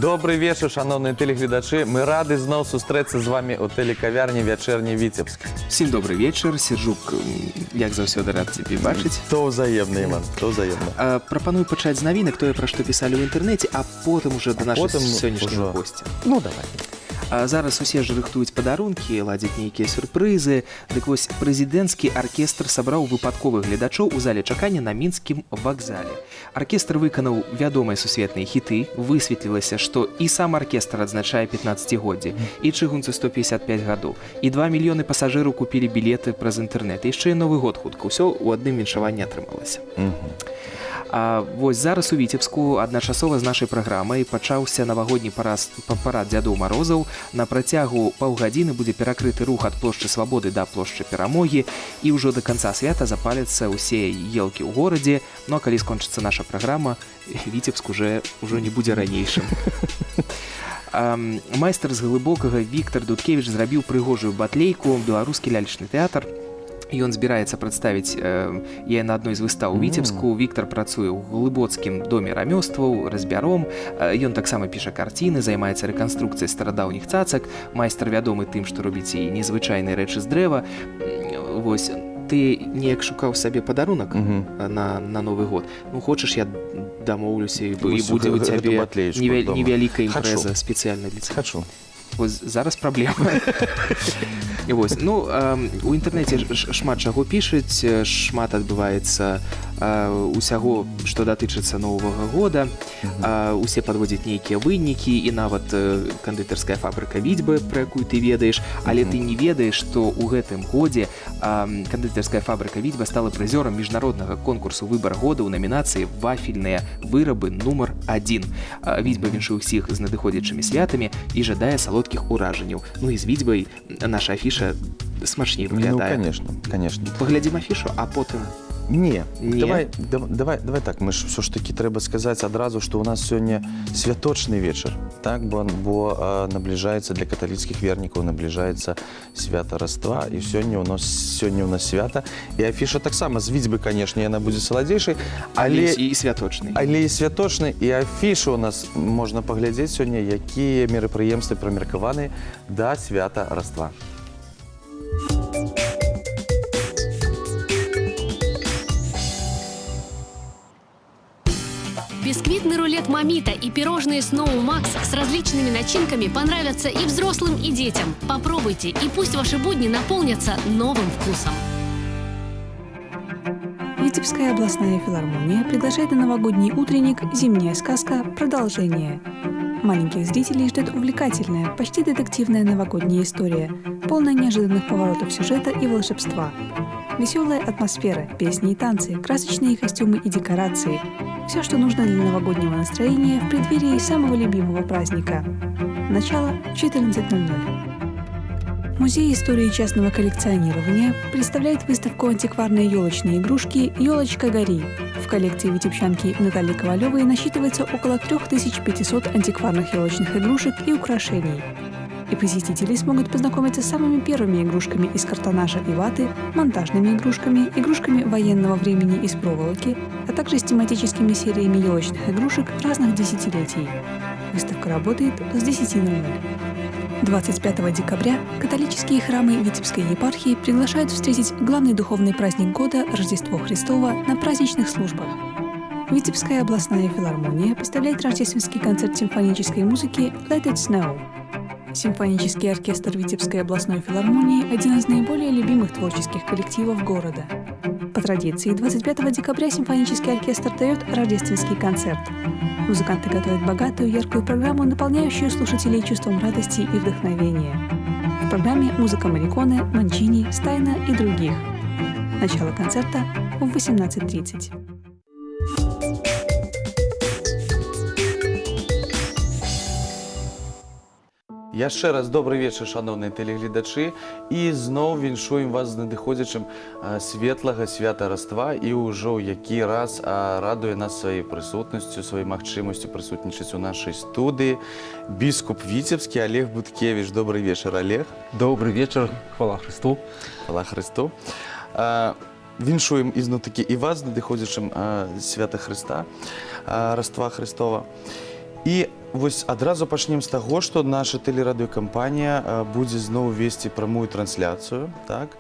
Добрый вечер, шановні телеглядачі. Ми раді знову зустрітися з вами у телекав'ярні «Вечерній Вітебськ». Всім добрий вечір. Сержук, як завсёды, рад тебе бачить. То взаємно, Іван, то взаємно. Пропоную почати з новинок, то, про що писали в інтернеті, а потім уже до нашого сьогоднішнього гостя. Ну, давай. Зараз усе ж рыхтуюць падарункі, ладзяць нейкія сюрпрызы. Дык вось прэзідэнцкі аркестр сабраў выпадковых гледачоў у зале чакання на мінскім вакзале. Аркестр выканаў вядомыя сусветныя хіты, высветлілася, што і сам аркестр адзначае 15-годдзе, і чыгунцы 155 гадоў, і 2 мільёны пасажыраў купілі білеты праз інтэрнэт, і яшчэ і Новы год хутка. Усё ў адным віншаванні атрымалася. Вось зараз у Віцебску адначасова з нашай праграмай пачаўся навагодні парад Дзядоў Марозаў. На працягу паўгадзіны будзе перакрыты рух ад плошчы Свабоды да плошчы Перамогі, і ўжо да канца свята запаляцца ўсе елкі ў горадзе. Ну а калі скончыцца наша праграма, Віцебск уже не будзе ранейшым. Майстар з Глыбокага Віктар Дудкевіч зрабіў прыгожую батлейку, беларускі лялечны тэатр. Ён збіраецца прадставіць яе на адной з выстаў у Віцебску. Віктар працуе ў глыбоцкім доме рамёстваў, разьбяром. Ён таксама піша карціны, займаецца рэканструкцыяй старадаўніх цацак. Майстар вядомы тым, што робіць і незвычайныя рэчы з дрэва. Вось, ты неяк шукаў сабе падарунак на Новы год. Ну, хочаш, я дамоўлюся, і будзе у цябе невялікая імпрэза спецыяльна для цябе. Хочу. Вось зараз праблема. Вось, ну, у інтэрнэце шмат чаго пішуць, шмат адбываецца усяго, што датычыцца Новага года. Усе падводзяць нейкія вынікі, і нават кандытарская фабрыка «Вітьба», пра якую ты ведаеш, але ты не ведаеш, што ў гэтым годзе кандытарская фабрыка «Вітьба» стала прызёрам міжнароднага конкурсу «Выбар года» ў намінацыі «Вафельныя вырабы нумар 1». «Вітьба» віншуе ўсіх з надыходзячымі святамі і жадае салодкіх уражанняў. Ну і з «Вітьбай» наша афіша смачней выглядае. Ну, конечно. Паглядзім афішу, а потым... Не. Давай так, мы ж все ж таки трэба сказаць адразу, што ў нас сёння святочны вечар, так, бо набліжаецца для каталіцкіх вернікаў, набліжаецца свята Раства, і сёння ў нас свята, і афіша таксама з Вітьбы, канешне, яна будзе саладзейшай, але і святочнай. Але і святочнай, і афіша ў нас можна паглядзець сёння, якія мерапрыемствы прымеркаваныя да свята Раства. Бисквитный рулет «Мамита» и пирожные «Сноу Макс» с различными начинками понравятся и взрослым, и детям. Попробуйте, и пусть ваши будни наполнятся новым вкусом. Витебская областная филармония приглашает на новогодний утренник «Зимняя сказка. Продолжение». Маленьких зрителей ждет увлекательная, почти детективная новогодняя история, полная неожиданных поворотов сюжета и волшебства. Веселая атмосфера, песни и танцы, красочные костюмы и декорации. Все, что нужно для новогоднего настроения в преддверии самого любимого праздника. Начало в 14:00. Музей истории частного коллекционирования представляет выставку антикварные елочные игрушки «Елочка гори». В коллекции витебчанки Натальи Ковалевой насчитывается около 3500 антикварных елочных игрушек и украшений. И посетители смогут познакомиться с самыми первыми игрушками из картонаша и ваты, монтажными игрушками, игрушками военного времени из проволоки, а также с тематическими сериями елочных игрушек разных десятилетий. Выставка работает с 10:00. 25 декабря католические храмы Витебской епархии приглашают встретить главный духовный праздник года Рождество Христово на праздничных службах. Витебская областная филармония поставляет рождественский концерт симфонической музыки «Let It Snow». Симфонический оркестр Витебской областной филармонии – один из наиболее любимых творческих коллективов города. По традиции, 25 декабря симфонический оркестр дает рождественский концерт. Музыканты готовят богатую, яркую программу, наполняющую слушателей чувством радости и вдохновения. В программе музыка Морриконе, Манчини, Стайна и других. Начало концерта в 18:30. Яшчэ раз добрый вечар, шановныя тэлегледачы, і зноў віншуем вас з надыходзячым светлага свята Раства, і ўжо ў які раз радуе нас сваёй прысутнасцю, сваёй магчымасцю прысутнічаць у нашай студыі біскуп Віцебскі Олег Будкевіч. Добрый вечар, Олег. Добрый вечар, хвала Христу. Хвала Христу. Віншуем ізноў-такі і вас з надыходзячым свята Христа, Раства Христова. І вось адразу пачнем з таго, што наша тэлерадыёкампанія будзе зноў весці прамую трансляцыю, так?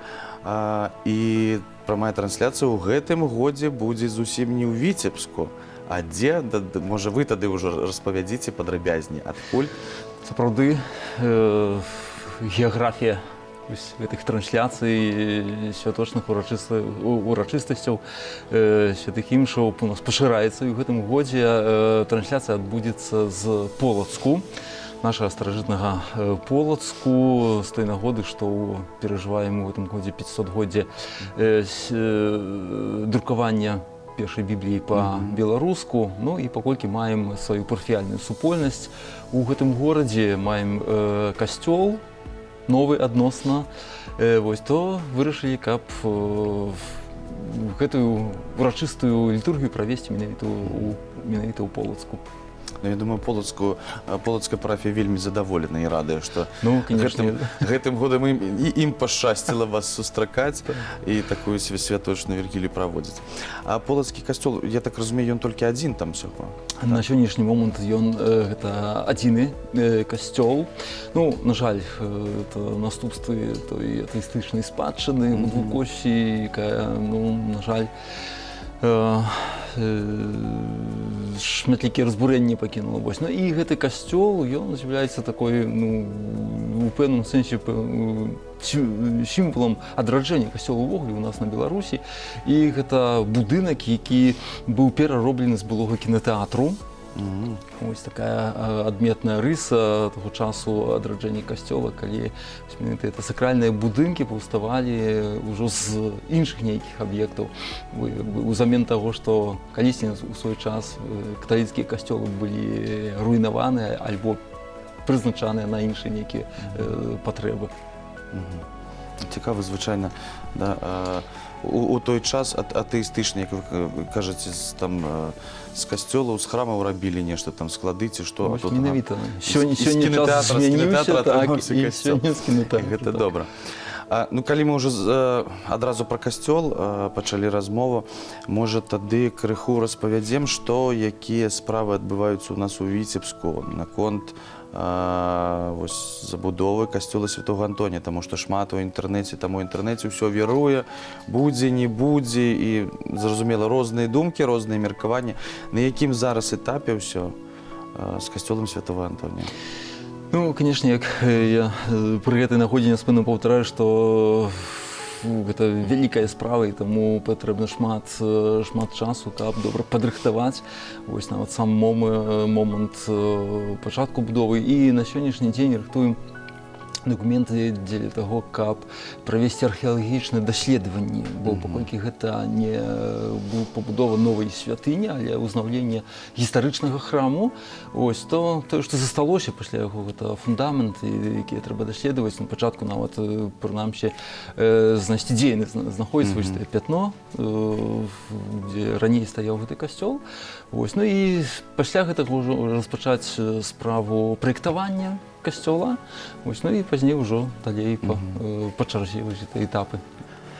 І прамая трансляцыя ў гэтым годзе будзе зусім не ў Віцебску, а дзе, можа, вы тады ўжо распавядзіце падрабязней, адкуль? Сапраўды, геаграфія гэтых трансляцый, святочных урачыстасцяў, святых імшаў у нас пашыраецца. І ў гэтым годзе трансляцыя адбудзецца з Полацку, нашага старажытнага Полацку, з той нагоды, што перажываем у гэтым годзе 500-годдзе друкавання першай Бібліі па-беларуску. Ну і паколькі маем сваю парафіяльную супольнасць, у гэтым горадзе маем касцёл, новы адносна, вось, то вырашылі, каб гэтую урачыстую літургію правесці менавіта ў Полацку. Ну, я думаю, полацкая парафія вельмі задаволена і радая, што гэтым годам ім пашчасціла вас сустракаць і такую святочную вергілію праводзіць. А полацкі касцёл, я так разумею, ён толькі адзін там усяго? На сённяшні момант ён гэта адзіны касцёл. Ну, на жаль, это наступствы той атэістычнай спадчыны ў Двукосці, якая, ну, на жаль, шматлікія разбурэнні пакінула. Ну і гэты касцёл, ён з'яўляецца такой, ну, у пэўным сэнсе сімвалам адраджэння касцёла ўвогуле у нас на Беларусі. І гэта будынак, які быў перароблены з былога кінатэатру. Ось такая адметная рыса таго часу адраджэння касцёла, калі это сакральныя будынкі паўставалі ўжо з іншых нейкіх аб'ектаў. Узамен таго, што калісьці у свой час каталіцкія касцёлы былі руйнаваныя альбо прызначаныя на іншыя нейкія патрэбы. Цікава, звычайна, у той час атэістычны, як вы кажаце, з касцёлаў, з храмаў рабілі нешта, там склады ці што? Менавіта. Сёння час змяніўся, так, і сёння з кінатэатра. Гэта добра. Ну, калі мы ўжо адразу пра касцёл пачалі размову, можа, тады крыху распавядзем, што, якія справы адбываюцца ў нас у Віцебску наконт забудовы касцёла Святого Антонія, таму што шмат у інтэрнэце, там у інтэрнэце ўсё віруе, будзе, не будзе, і, зразумела, розныя думкі, розныя меркаванні. На якім зараз этапе ўсё з касцёлам Святого Антонія? Ну, конечно, як я пры гэтай нагодзе няспынна паўтараю, што гэта вялікая справа, і таму патрэбна шмат часу, каб добра падрыхтаваць вось нават сам момант пачатку будовы. І на сённяшні дзень рыхтуем дакументы дзеля таго, каб правесці археалагічныя даследаванні, бо паколькі гэта не пабудова новай святыні, але ўзнаўленне гістарычнага храму, ось, то тое, што засталося пасля яго, гэта фундамент, які трэба даследаваць. На пачатку нават, прынамсі, знайсці, дзе яны знаходзяцца, вось тае пятно, дзе раней стаяў гэты касцёл. Ну і пасля гэтага ўжо распачаць справу праектавання касцёла, ну і пазней ўжо далей па чарзе гэтыя этапы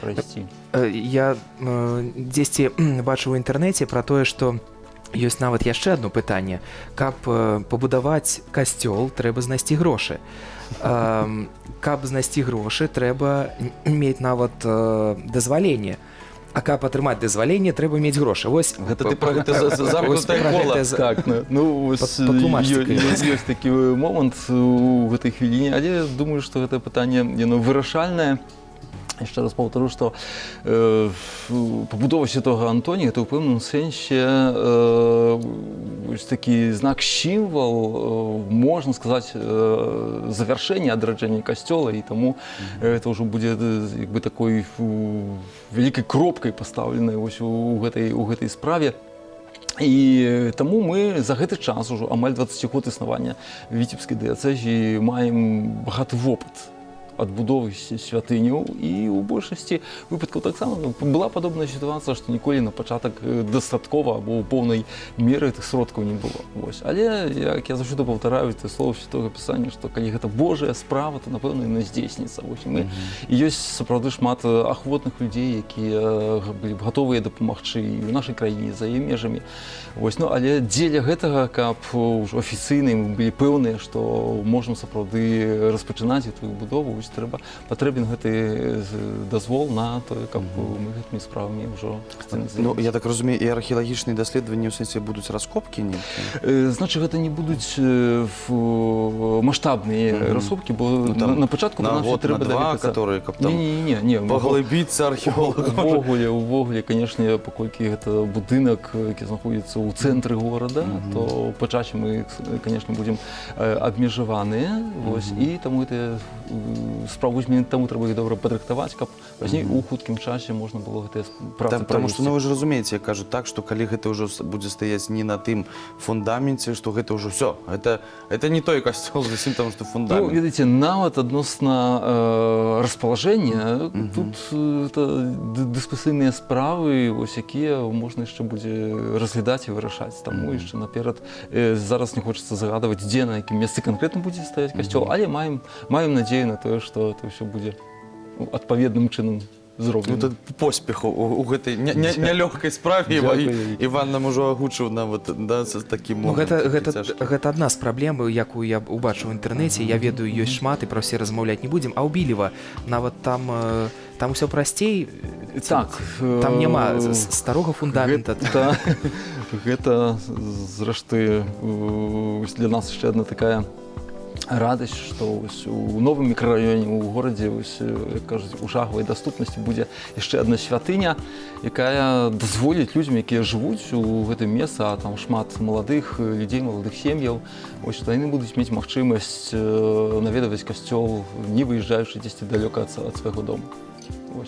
прайсці. Я дзесьці бачыў у інтэрнэце пра тое, што ёсць нават яшчэ адно пытанне. Каб пабудаваць касцёл, трэба знайсці грошы. Каб знайсці грошы, трэба мець нават дазваленне. А каб атрымаць дазваленне, трэба мець грошы. Вось гэта ты пра гэта замкнутае кола. Так, ну ёсць такі момант у гэтай хвіліне, але думаю, што гэта пытанне яно вырашальнае. Яшчэ раз паўтару, што пабудова Святога Антонія — гэта ў пэўным сэнсе такі знак, сімвал, можна сказаць, завяршэння адраджэння касцёла, і таму гэта ўжо будзе як бы такой вялікай кропкай пастаўленай вось у гэтай справе. І таму мы за гэты час ужо амаль 20 год існавання Віцебскай дыяцэзіі маем багаты вопыт адбудовы святыняў, і ў большасці выпадкаў таксама была падобная сітуацыя, што ніколі на пачатак дастаткова або ў поўнай меры тых сродкаў не было. Вось. Але, як я заўсёды паўтараю те словы Святога Пісання, што калі гэта Божая справа, то, напэўна, яна здзейсніцца. І ёсць сапраўды шмат ахвотных людзей, якія былі б гатовыя дапамагчы і ў нашай краіне, за яе межамі. Вось. Ну, але дзеля гэтага, каб ўжо афіцыйна мы былі пэўныя, што можам сапраўды распачынаць гэтую будову, патрэбен гэты дазвол на тое, каб мы гэтымі справамі ўжо Ну, я так разумею, і археалагічныя даследаванні ў сэнсе будуць раскопкі нейкія? Значыць, гэта не будуць маштабныя раскопкі, бо на пачатку на год, на два, которые каб там паглыбіцца археолагам. Увогуле, канешне, паколькі гэта будынак, які знаходзіцца ў цэнтры горада, то па часе мы, канешне, будзем абмежаваныя, і таму гэтыя справу таму трэба іх добра падрыхтаваць, каб пазней у хуткім часе можна было гэтыя працы правесці. Таму што, ну, вы ж разумееце, я кажу так, што калі гэта ўжо будзе стаяць не на тым фундаменце, што гэта ўжо ўсё, гэта не той касцёл зусім, таму што фундамент. Ну, ведаеце, нават адносна распалажэння, тут дыскусійныя справы, якія можна яшчэ будзе разглядаць і вырашаць. Таму яшчэ наперад зараз не хочацца загадваць, дзе, на якім месцы канкрэтна будзе стаяць касцёл, але маем надзею на тое, што это ўсё будзе адпаведным чынам зроблена. Ну, поспеху у гэтай нялёгкай справе. Іван нам ужо агучыў нават з такім момантам. Гэта адна з праблем, якую я убачыў у інтэрнэце. Я ведаю, ёсць шмат, і пра ўсе размаўляць не будзем. А ў Білева нават там усё прасцей. Так. Там няма старога фундамента. Гэта, зрэшты, для нас яшчэ адна такая радасць, што у новым мікрараёне, у горадзе, як кажуць, у шагавай даступнасці будзе яшчэ адна святыня, якая дазволіць людзям, якія жывуць у гэтым месцы, а там шмат маладых людзей, маладых сем'яў, што яны будуць мець магчымасць наведаваць касцёл, не выязджаючы дзесьці далёка ад свайго дома.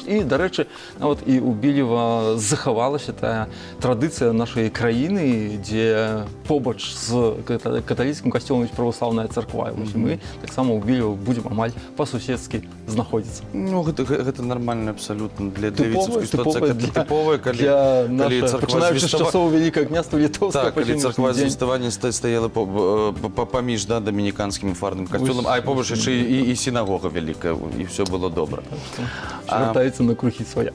І, дарэчы, нават і ў Білева захавалася тая традыцыя нашай краіны, дзе побач з каталіцкім касцёлам ёсць праваслаўная царква. Мы таксама ў Білева будзем амаль па-суседскі знаходзіцца. Ну, гэта нармальна абсалютна для віцебскай сітуацыі. Тыповая, пачынаючы з часоў Вялікага княства Літоўскага. Калі царква заставання стаяла паміж дамініканскім і фарным касцёлам, а побач яшчэ і сінагога вялікая, і ўсё было добра. На кругі свая.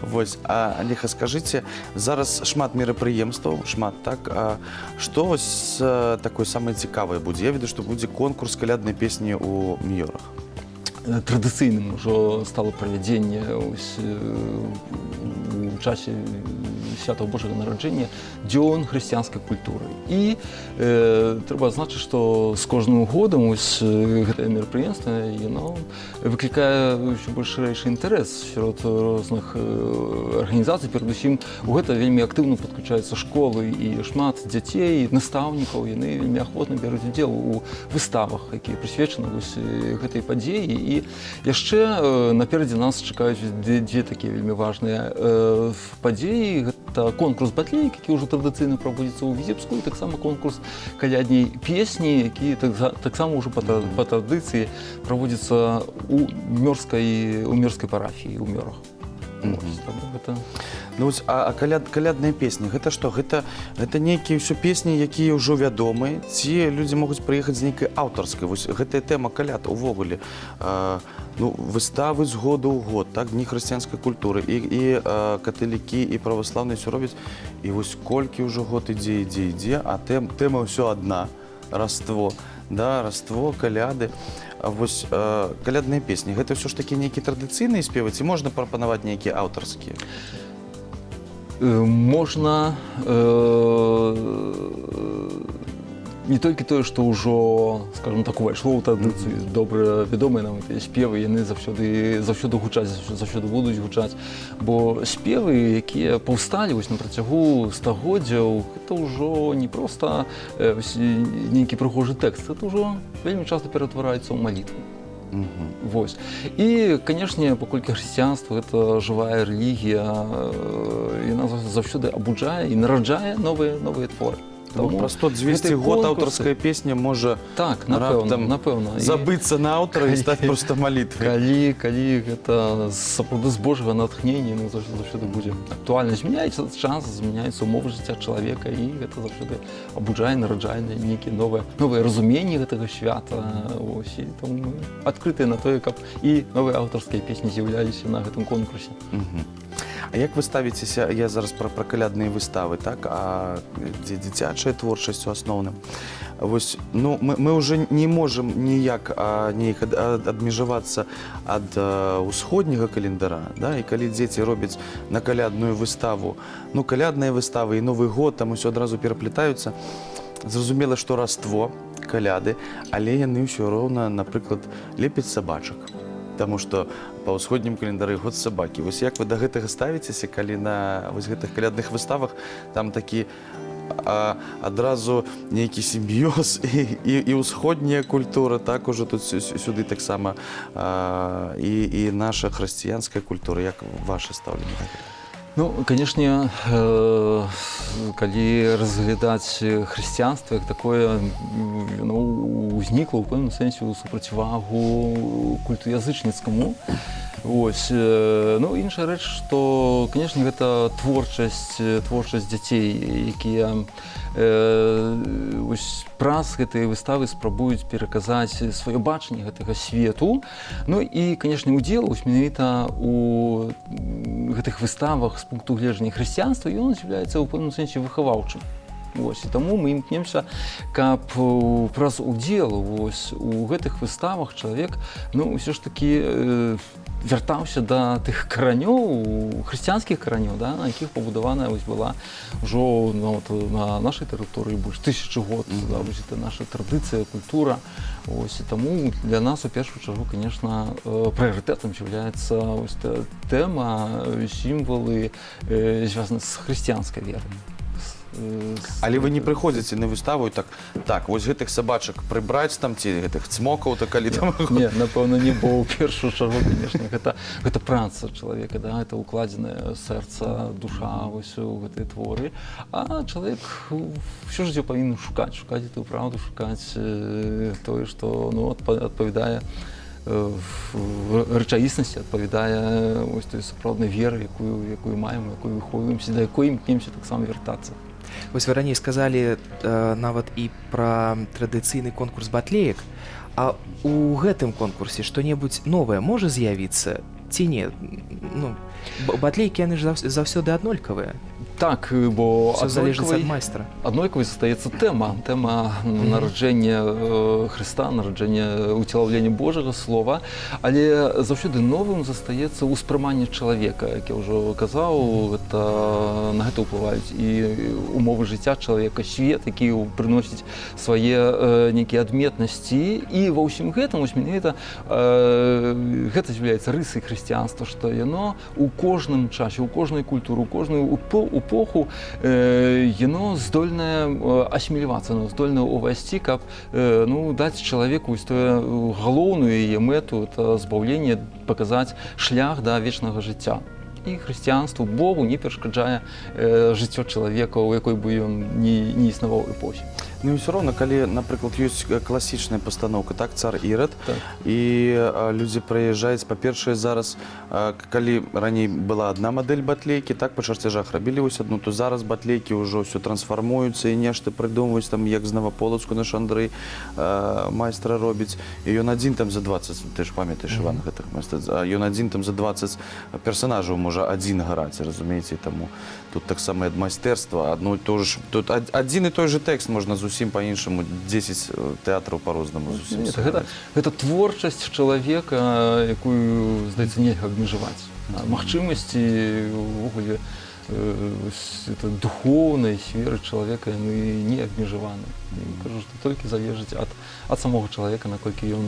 Вось. Алеха, скажыце, зараз шмат мерапрыемстваў, шмат, так? Што вось такое самае цікавае будзе? Я ведаю, што будзе конкурс каляднай песні ў Міёрах. Традыцыйным ужо стало правядзенне у часе святого Божага нараджэння дзён хрысціянскай культуры. І трэба адзначыць, што з кожным годам гэтае мерапрыемства выклікае ўсё больш шырэйшы інтарэс сярод розных арганізацый. Перадусім, у гэта вельмі актыўна падключаюцца школы і шмат дзяцей, настаўнікаў, яны вельмі ахвотна бяруць удзел у выставах, якія прысвечаны гэтай падзеі. І яшчэ наперадзе нас чакаюць дзве такія вельмі важныя падзеі. Гэта конкурс батлейк, які ўжо традыцыйна праводзіцца ў Віцебску, і таксама конкурс каляднай песні, які таксама ўжо па традыцыі праводзіцца ў мёрскай парафіі, ў Мёрах. Ну, а калядныя песні, гэта што? Гэта нейкія ўсё песні, якія ўжо вядомыя, ці людзі могуць прыехаць з нейкай аўтарскай? Вось гэтая тэма каляд увогуле. Выставы з года ў год, так, дні хрысціянскай культуры, і каталікі, і праваслаўныя ўсё робяць. І вось колькі ўжо год ідзе, а тэма ўсё адна. Раство, каляды. Вось калядныя песні, гэта ўсё ж такі нейкія традыцыйныя спевы, ці можна прапанаваць нейкія аўтарскія? Можна не толькі тое, што ўжо, скажем так, увайшло ў традыцыю, добра вядомыя нам гэтыя спевы, яны заўсёды гучаць, заўсёды будуць гучаць, бо спевы, якія паўсталі на працягу стагоддзяў, гэта ўжо не проста нейкі прыгожы тэкст, гэта ўжо вельмі часта ператвараецца ў малітву. Вось. І, канешне, паколькі хрысціянства – гэта жывая рэлігія, яна заўсёды абуджае і нараджае новыя творы. Бо праз тот 200 год аўтарская песня можа Так, раптам напэўна. І забыцца на аўтара і стаць проста малітвай. калі гэта сапраўды з Божага натхнення, ну, заўсёды будзе актуальна. Змяняецца час, змяняецца умовы жыцця чалавека, і гэта заўсёды абуджае, нараджае нейкія новыя разуменні гэтага свята. Ось, і таму мы адкрытыя на тое, каб і новыя аўтарскія песні з'яўляліся на гэтым конкурсе. А як вы ставіцеся, я зараз пра калядныя выставы, так, а дзе дзіцячая творчасць у асноўным. Вось, ну, мы ўжо не можам ніяк адмежавацца ад усходняга календара, да, і калі дзеці робяць на калядную выставу, ну, калядныя выставы і Новы год, там усё адразу пераплетаюцца, зразумела, што раство, каляды, але яны ўсё роўна, напрыклад, лепяць сабачак. Таму што па ўсходнім календары год сабакі. Вось як вы да гэтага ставіцеся, калі на вось гэтых калядных выставах там такі адразу нейкі сімбіёз і ўсходняя культура, так, ужо тут сюды таксама і наша хрысціянская культура. Як ваше стаўленне? Ну, канешне, калі разглядаць хрысціянства як такое, ну, узнікла ў пэўным сэнсе ў супрацьвагу культуязычніцкаму. Ось, ну, іншая рэч, што, канешне, гэта творчасць дзяцей, якія праз гэтыя выставы спрабуюць пераказаць сваё бачанне гэтага свету. Ну і, канешне, удзел менавіта у гэтых выставах з пункту гледжання хрысціянства, ён з'яўляецца ў пэўным сэнсе выхаваўчым. Ось, і таму мы імкнемся, каб праз удзел у гэтых выставах чалавек, ну, ўсё ж такі вяртаўся да тых каранёў, хрысціянскіх каранёў, да, на якіх пабудаваная была ўжо на нашай тэрыторыі больш 1000 год, да, вось гэта наша традыцыя, культура. Ось, і таму для нас у першую чаргу, конечно, прыярытэтам з'яўляецца ось тэма, сімвалы, звязаны з хрысціянскай верай. Але вы не прыходзіце на выставу і так, вось гэтых сабачак прыбраць там, ці гэтых цмокаў, так, калі там... Не, напэўна, не, бо ў першую чаргу, конечно, гэта праца чалавека, да, гэта укладзенае сэрца, душа вось у гэтыя творы. А чалавек ўсё жыццё павінен шукаць гэтую праўду, шукаць тое, што, ну, адпавядае рэчаіснасці, адпавядае ось той сапраўднай веры, якую маем, якую выхоўваемся, да якой імкнемся таксама вяртацца. Вось вы раней сказалі нават і пра традыцыйны конкурс батлеек, а ў гэтым конкурсе што-небудзь новае можа з'явіцца ці не? Ну, батлейкі, яны ж заўсёды аднолькавыя. Так, бо аднолькавай застаецца тэма нараджэння Хрыста, нараджэння уцелаўлення Божага Слова, але заўсёды новым застаецца ўспрыманне чалавека, як я ўжо казаў, на гэта ўплываюць і умовы жыцця чалавека, свет, які прыносіць свае нейкія адметнасці, і ва ўсім гэтым менавіта гэта з'яўляецца рысай хрысціянства, што яно у кожным часе, у кожнай культуры, у кожную эпоху яно здольнае асімілявацца, здольнае ўвайсці, каб, ну, даць чалавеку галоўную яе мэту, это збаўленне, паказаць шлях да вечнага жыцця. І хрысціянству, Богу не перашкаджае жыццё чалавека, у якой бы ён не існаваў эпохі. Ну і ўсё роўна, калі, напрыклад, ёсць класічная пастаноўка, так, цар Ірад, і людзі прыязджаюць, па-першае, зараз, калі раней была адна мадэль батлейкі, так, па чарцяжах рабілі вось адну, то зараз батлейкі ўжо ўсё трансфармуюцца і нешта прыдумваюць, там, як з Новаполацку наш Андрэй майстра робіць, і ён адзін там за 20, ты ж памятаеш, Іван, гэтых майстра, ён адзін там за 20 персанажаў можа адзін гараць, разумееце, таму тут таксама ад майстэрства, адно і то ж, тут адзін і той же тэкст можна зусім па-іншаму, 10 тэатраў па-рознаму зусім. Гэта творчасць чалавека, якую, здаецца, нельга абмежаваць. Магчымасці, увогуле, духоўнай сферы чалавека, яны не абмежаваны. Кажу, што толькі залежыць ад самога чалавека, наколькі ён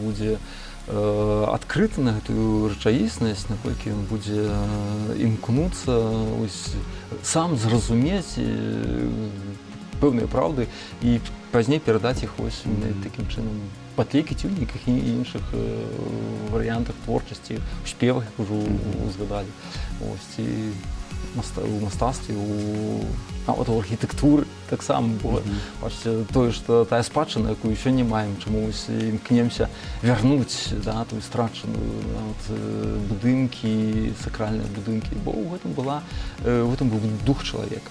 будзе адкрыты на гэтую рэчаіснасць, наколькі ён будзе імкнуцца сам зразумець пэўныя праўды і пазней перадаць іх такім чынам. Батлейкі ці ў нейкіх іншых варыянтах творчасці, у спевах, як ужо узгадалі. У мастацтве, у нават у архітэктуры таксама, бо бачыце, тое, што тая спадчына, якую сёння маем, чамусь імкнемся вярнуць, да, тую страчаную будынкі, сакральныя будынкі, бо ў гэтым быў дух чалавека.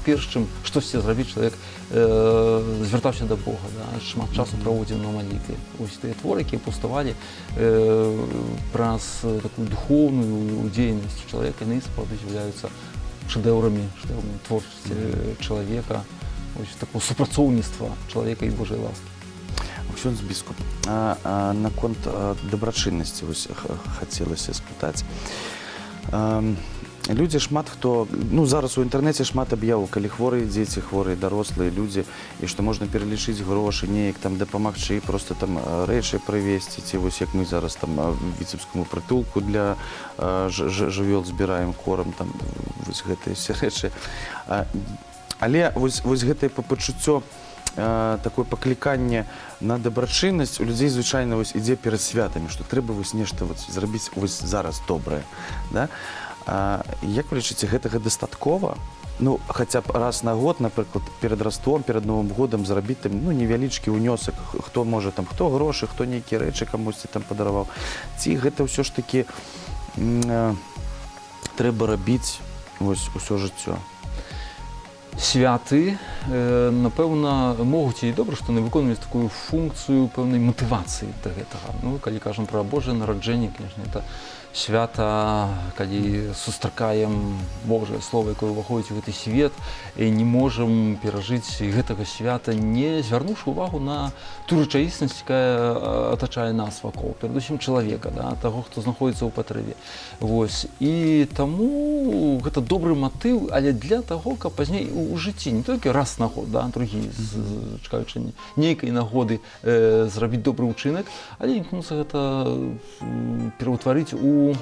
Перш чым штосьці зрабіць, чалавек звяртаўся да Бога, шмат часу праводзіў на малітве. Вось тыя творы, якія паўставалі праз такую духоўную дзейнасць чалавека, яны сапраўды з'яўляюцца шэдэўрамі творчасці чалавека, такого супрацоўніцтва чалавека і Божай ласкі. Ксёндз біскуп, наконт дабрачыннасці хацелася спытаць. Людзі шмат хто, зараз у інтэрнэце шмат аб'яваў, калі хворыя дзеці, хворыя дарослыя людзі, і што можна пералічыць грошы, неяк там дапамагчы, проста там рэчы прывезці, ці вось як мы зараз там віцебскаму прытулку для жывёл збіраем корм, там вось гэтыя все рэчы. Але вось гэтае пачуццё, такое пакліканне на дабрачыннасць у людзей звычайна ідзе перад святамі, што трэба нешта зрабіць зараз добрае. Як вы лічыце, гэтага дастаткова? Хаця б раз на год, напрыклад, перад Раством, перад Новым годам зрабіць там невялічкі ўнёсак, хто можа там, хто грошы, хто нейкія рэчы камусьці там падараваў. Ці гэта ўсё ж такі трэба рабіць усё жыццё? Святы, напэўна, могуць і добра, што яны выконваюць такую функцыю пэўнай матывацыі да гэтага. Калі кажам пра Божае нараджэнне, конечно, это свята, калі сустракаем Божае Слова, якое ўваходзіць у гэты свет, і не можам перажыць гэтага свята, не звярнуўшы ўвагу на ту рэчаіснасць, якая атачае нас вакол, перадусім чалавека, таго, хто знаходзіцца ў патрэбе. І таму гэта добры матыў, але для таго, каб пазней у жыцці не толькі раз на год, другі, чакаючы нейкай нагоды зрабіць добры ўчынак, але імкнуцца гэта пераўтварыць у,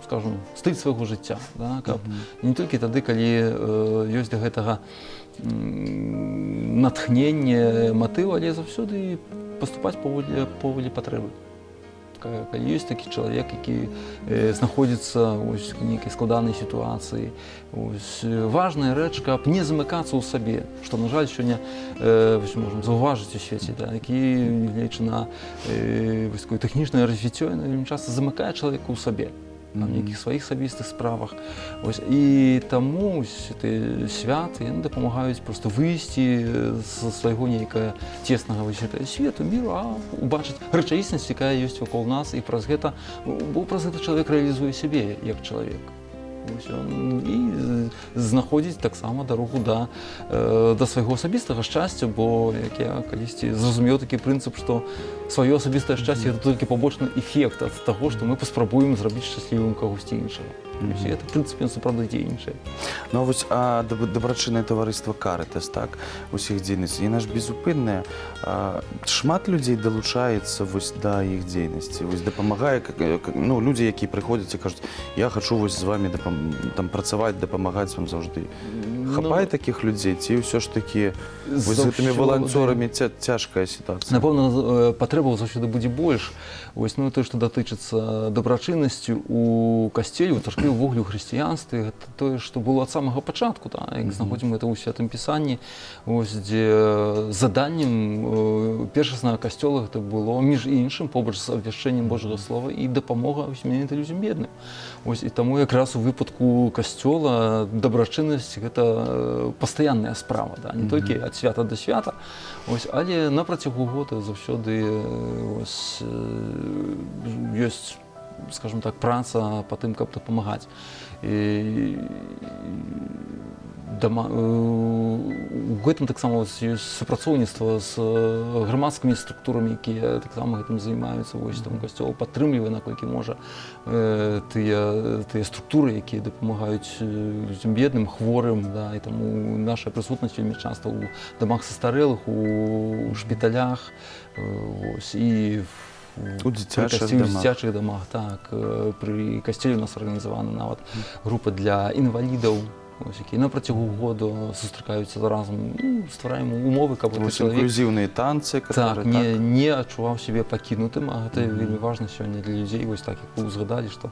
скажем, стыль свайго жыцця, каб не толькі тады, калі ёсць да гэтага натхненне, матыў, але заўсёды паступаць паводле патрэбы. Калі ёсць такі чалавек, які знаходзіцца ў нейкай складанай сітуацыі, важная рэч, каб не замыкацца ў сабе, што, на жаль, сёння можам заўважыць у свеце, які, гледзячы на тэхнічнае развіццё, вельмі часта замыкае чалавека ў сабе, на нейкіх сваіх асабістых справах. І таму святы яны дапамагаюць проста выйсці з свайго нейкага цеснага свету, міру, а убачыць рэчаіснасць, якая ёсць вакол нас, і праз гэта чалавек рэалізуе сябе як чалавек. І знаходзіць таксама дарогу да свайго асабістага шчасця, бо як я калісьці зразумеў такі прынцып, што сваё асабістае шчасце гэта толькі пабочны эфект ад таго, што мы паспрабуем зрабіць шчаслівым кагосьці іншага. Гэта, в прынцыпе, сапраўды дзейнічае. Дабрачыннае таварыства Карытас, усіх дзейнасць, яна ж безупынная. Шмат людзей далучаецца да іх дзейнасці, дапамагае, людзі, якія прыходзяць і кажуць, я хачу з вамі працаваць, дапамагаць вам заўжды. Хапае такіх людзей, ці ўсё ж такі з гэтымі валанцёрамі цяжкая сітуацыя? Напэўна, патрэбаў заўсёды будзе больш. Тое, што датычыцца дабрачыннасці у касцеле, у царкве, увогуле ў хрысціянстве, гэта тое, што было ад самага пачатку, як знаходзім гэта ў Святым Пісанні, дзе заданнем першаснага касцёла гэта было, між іншым, побач з абвяшчэннем Божага Слова і дапамога менавіта людзям бедным. І таму якраз у выпадку касцёла дабрачыннасць гэта пастаянная справа, не толькі ад свята да свята, але на працягу года заўсёды ёсць, скажем так, праца па тым, каб дапамагаць. У гэтым таксама ёсць супрацоўніцтва з грамадскімі структурамі, якія таксама гэтым займаюцца. Касцёл падтрымлівае, наколькі можа, тыя структуры, якія дапамагаюць людзям бедным, хворым, і таму наша прысутнасць вельмі часта ў дамах састарэлых, у шпіталях і у дзіцячых дамах. Пры касцеле у нас арганізавана нават група для інвалідаў ось, які на протягу году сустракаються разом, ну, ствараємо умови, каб гэты Вось чалавек інклюзіўныя танцы, так, которые, не адчуваў сябе пакінутым, а гэта вельмі важна сёння для людзей. Вось так, як вы узгадалі, што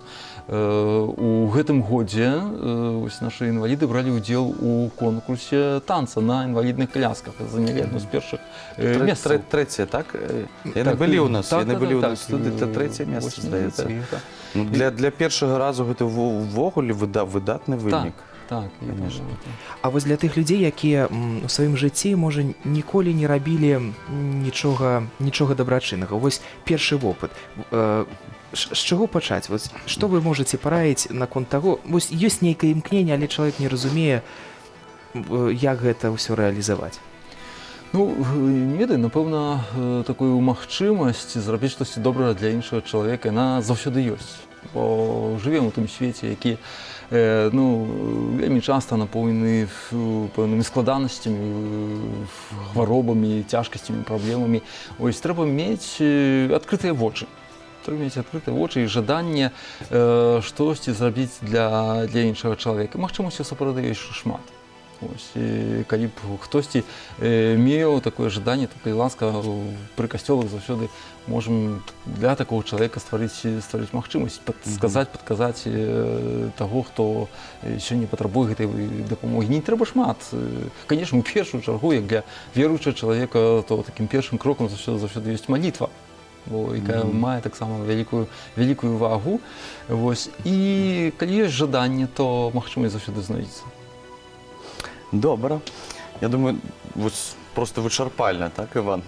у гэтым годзе вось нашы інваліды бралі ўдзел у конкурсе танца на інвалідных колясках. Занялі адно з першых месцаў. Трэцяе, так? Яны былі ў нас, яны былі ў нас тут, это трэцяе месца, здаецца. Ну, для першага разу гэта ўвогуле выдатны вынік. Так, конечно. А вось для тых людзей, якія у сваім жыцці, можа, ніколі не рабілі нічога дабрачыннага. Вось першы вопыт. З чаго пачаць? Вось, што вы можаце параіць наконт таго? Вось ёсць нейкае імкненне, але чалавек не разумее, як гэта ўсё рэалізаваць. Ну, не ведаю, напэўна, такую магчымасць зрабіць штосьці добрае для іншага чалавека, яна заўсёды ёсць. Бо жывем у тым свеце, які вельмі часта напоўнены пэўнымі складанасцямі, хваробамі, цяжкасцямі, праблемамі. Ось трэба мець адкрытыя вочы. Трэба мець адкрытыя вочы і жаданне штосьці зрабіць для іншага чалавека. Магчымасцяў сапраўды ёсць шмат. Ось, калі б хтосьці меў такое жаданне, то, калі ласка, пры касцёлах заўсёды можам для такого чалавека стварыць магчымасць, падказаць таго, хто сёння патрабуе гэтай дапамогі. Не трэба шмат. Канешне, у першую чаргу, як для веруючага чалавека, то такім першым крокам заўсёды ёсць малітва, якая мае таксама вялікую вагу. Вось. І калі ёсць жаданне, то магчымасць заўсёды знойдзецца. Добра. Я думаю, вось просто вычарпальна, так, Іван?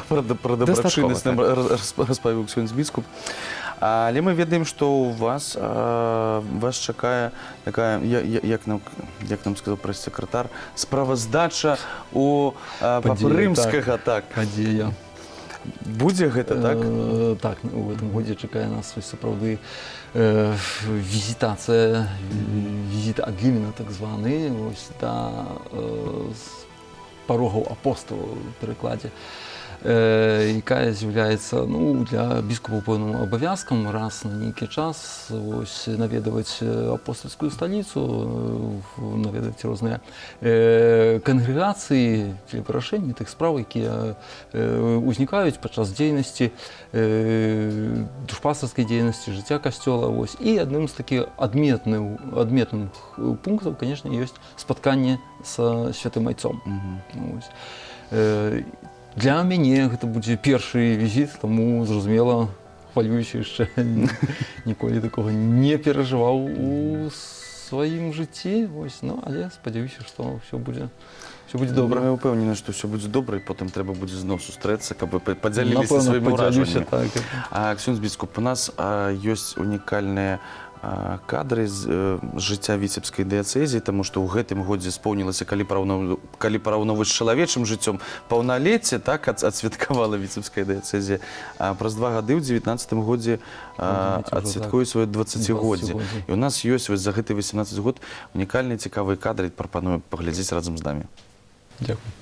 Пра дабрачыннасць нам распавіў ксёндз біскуп. Але мы ведаем, што у вас чакае такая, як нам сказаў прэс-сакратар, справаздача у Папы Рымскага, так. Падзея. Будзе гэта, так? Так, у гэтым годзе чакае нас сапраўды візітацыя, візіт Агімена, так званы, ось, да парогаў апостала ў перакладзе, якая з'яўляецца для біскупаў пэўным абавязкам раз на нейкі час наведаваць апостальскую сталіцу, наведаваць розныя кангрэгацыі для вырашэння тых спраў, якія ўзнікаюць падчас дзейнасці, душпастарскай дзейнасці, жыцця касцёла. І адным з такіх адметных пунктаў, канешне, ёсць спатканне з святым айцом. Для мяне гэта будзе першы візіт, таму, зразумела, хвалюючы яшчэ ніколі такога не перажываў у сваім жыцці, але спадзяюся, што ўсё будзе добра. Я ўпэўнены, што ўсё будзе добра, і потым трэба будзе зноў сустрэцца, каб падзяліліся сваімі ўражаннямі. Ксёндз біскуп, у нас ёсць унікальныя кадры з жыцця віцебскай дыяцэзіі, таму што ў гэтым годзе споўнілася, калі параўноўваць з чалавечым жыццём, паўналецце, так, адсвяткавала віцебская дыяцэзія. Праз 2 гады ў 19-м годзе адсвяткуе сваё 20-годдзе. І у нас ёсць за гэты 18 год унікальныя цікавыя кадры, прапаную паглядзець разам з намі. Дзякуй.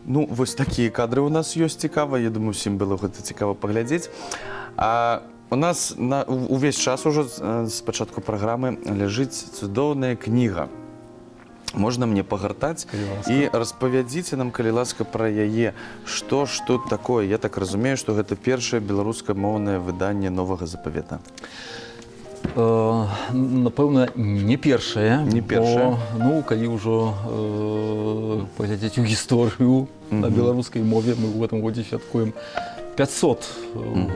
Ну, вось такія кадры у нас ёсць цікава. Я думаю, усім было гэта цікава паглядзець. У нас увесь час ужо з пачатку праграмы ляжыць цудоўная кніга. Можна мне пагартаць і распавядзіце нам, калі ласка, пра яе. Што ж тут такое? Я так разумею, што гэта першае беларускамоўнае выданне новага запавета. Напэўна, не першае. Не першае. Ну, калі ўжо паглядзець у гісторыю на беларускай мове, мы ў гэтым годзе святкуем 500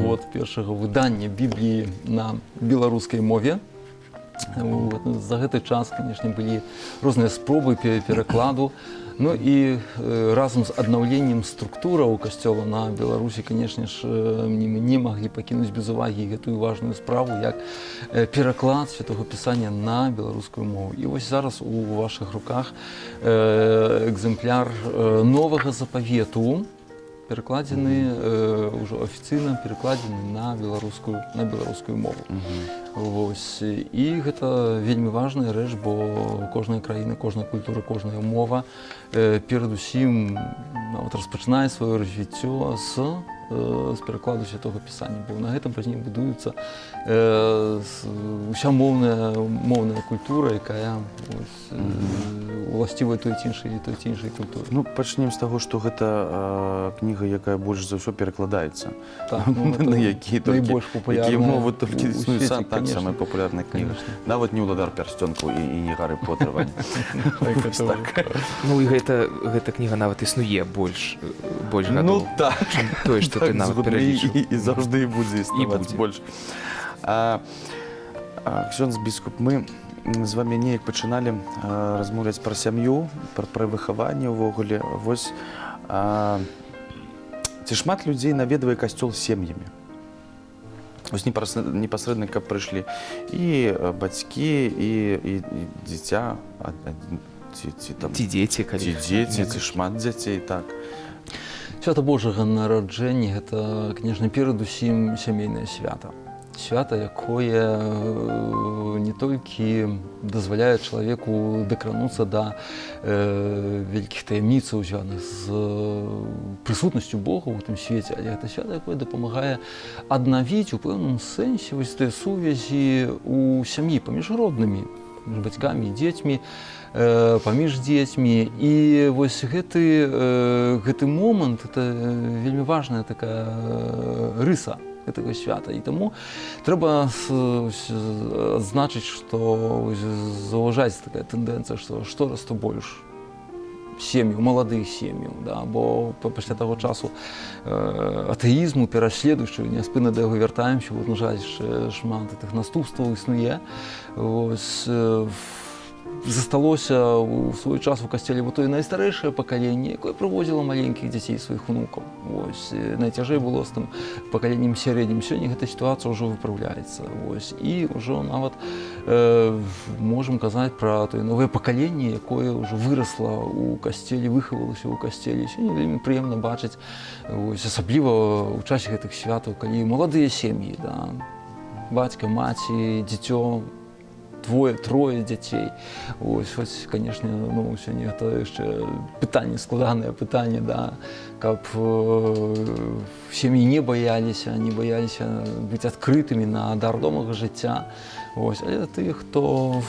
год першага выдання Бібліі на беларускай мове. За гэты час, канешне, былі розныя спробы перакладу. Ну і разам з аднаўленнем структураў касцёла на Беларусі, канешне ж, мы не маглі пакінуць без увагі гэтую важную справу, як пераклад Святога Пісання на беларускую мову. І вось зараз у вашых руках экземпляр новага запавету, перакладзены ўжо афіцыйна, перакладзены на беларускую мову. Вось. І гэта вельмі важная рэч, бо кожная краіна, кожная культура, кожная мова перадусім распачынае сваё развіццё з перакладу Святога Пісання, бо на гэтым пазней будуецца уся моўная культура, якая уласцівая той ці іншай культуры. Ну, пачнем з таго, што гэта кніга, якая больш за ўсё перакладаецца. На якія мовы толькі існуюць. Так, самая папулярная кніга. Нават не «Уладар пярсцёнкаў» і не «Гарры Поттера». Ну і гэта кніга нават існуе больш гадоў. Ну так. Тое, што ты нават пералічыў. І заўжды і будзе існаваць больш. Ксёндз біскуп, мы з вамі неяк пачыналі размаўляць пра сям'ю, пра выхаванне ўвогуле. Вось, ці шмат людзей наведвае касцёл з сем'ямі? Вось непасрэдна, каб прыйшлі і бацькі, і дзіця, Ці дзеці, ці шмат дзяцей, так. Свята Божага нараджэння – гэта, канешне, перадусім сямейнае свята. Свята, якое не толькі дазваляе чалавеку дакрануцца да вялікіх таямніцаў, звязаных з прысутнасцю Бога ў гэтым свеце, але гэта свята, якое дапамагае аднавіць у пэўным сэнсе вось тыя сувязі ў сям'і паміж роднымі, паміж бацькамі і дзецьмі, паміж дзецьмі. І вось гэты момант, это вельмі важная такая рыса гэтага свята. І таму трэба адзначыць, што заўважаць такая тэндэнцыя, што штораз то больш сем'яў, маладых сем'яў, бо пасля таго часу атэізму, пераследуючы, няспынна да яго вяртаемся, на жаль, шмат тых наступстваў існуе. Засталося ў свой час у касцеле тое найстарэйшае пакаленне, якое прывозіла маленькіх дзяцей сваіх унукаў. Найцяжэй было з тым пакаленнем сярэднім. Сёння гэта сітуацыя ўжо выпраўляецца. І ўжо нават можам казаць пра тое новае пакаленне, якое ўжо вырасла ў касцеле, выхавалася ў касцеле. Сёння вельмі прыемна бачыць, асабліва ў часе гэтых святаў, калі маладыя сем'і, бацька, маці, дзіцё, двое-трое дзяцей. Вось, канешне, сёння гэта яшчэ пытанне, складанае пытанне, каб сем'і не баяліся быць адкрытымі на дар домага жыцця. Але тыя, хто